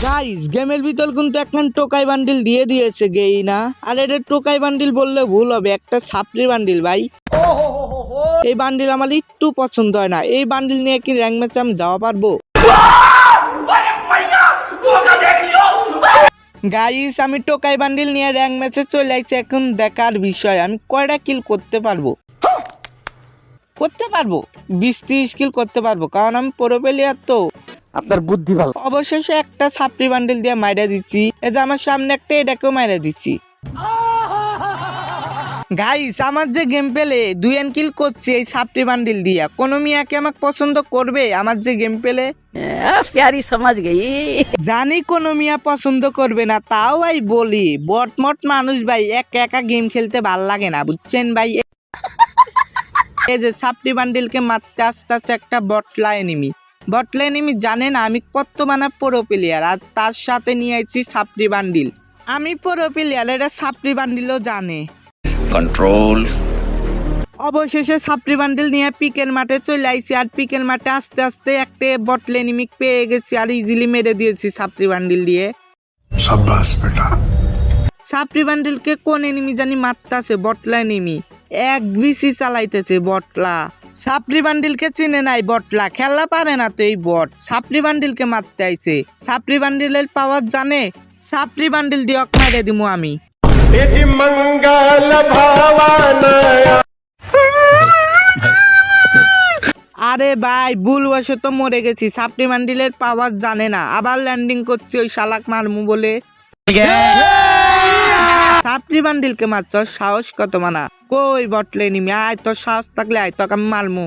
Guys গেমের ভিতর কিন্তু এখন টোকাই বান্ডিল দিয়ে দিয়েছে গেই না, আর এটা টোকাই বান্ডিল বললে ভুল হবে, একটা সাপ্লি বান্ডিল ভাই। এই বান্ডিল আমার একটু পছন্দ হয় না। এই বান্ডিল নিয়ে কি র্যাঙ্ক ম্যাচে আমি যাওয়া পারবো? গাইস আমি টোকাই বান্ডিল নিয়ে র্যাঙ্ক ম্যাচে চলে আইছি। এখন দেখার বিষয় আমি কয়টা কিল করতে পারবো। 20-30 কিল করতে পারবো, কারণ আমি প্রো প্লেয়ার তো। আপনার বুদ্ধি ভালো। অবশেষে একটা সাপ্লি বান্ডিল দিয়ে মাইরা দিচ্ছি। এই যে আমার সামনে একটা, এটাকেও মাইরা দিচ্ছি। গাইস আমার যে গেম পেলে 2 কিল করছি এই সাপ্লি বান্ডিল দিয়া, কোন মিয়াকে আমাকে পছন্দ করবে? আমার যে গেম পেলে প্যারি সমাজ গেই, জানি কোন মিয়া পছন্দ করবে না, তাও ভাই বলি বটমট মানুষ ভাই, একা একা গেম খেলতে ভাল লাগে না, বুঝছেন ভাই। এই যে সাপ্লি বান্ডিলকে মারতে আস্তে আস্তে একটা বটলা এনিমি জানে না আমি কত বানা প্রো প্লেয়ার, আর তার সাথে নিয়ে আইছি সাপ্লি বান্ডিল। আমি প্রো প্লেয়ার, এটা সাপ্লি বান্ডিলও জানে। কন্ট্রোল। অবশেষে সাপ্লি বান্ডিল নিয়ে পিকের মাঠে চলে আইছি, আর পিকের মাঠে আস্তে আস্তে একটা বটলা এনিমি পেয়ে গেছি, আর ইজিলি মেরে দিয়েছি সাপ্লি বান্ডিল দিয়ে। শাবাশ বেটা। সাপ্লি বান্ডিলকে কোন এনিমি জানি মারতাছে, বটলা এনিমি এক বিসি চালাইতেছে বটলা। সাপ্লি বান্ডিলকে চিনে নাই বটলা, খেলা পারে না তো এই বট। সাপ্লি বান্ডিলকে মারতে আইছে, সাপ্লি বান্ডিলের পাওয়ার জানে। সাপ্লি বান্ডিল দিয়ে মাইরে দিমু আমি। আরে ভাই ভুলবশত মরে গেছি, সাপ্লি বান্ডিলের পাওয়ার জানে না, আবার ল্যান্ডিং করছে ওই শালাক মারমু বলে। সাপ্লি বান্ডিলকে মারছ, সাহস কত মানা? কই বটলে নিমি, আয় তোর সাহস থাকলে আয়, তোকে আমি মারমু।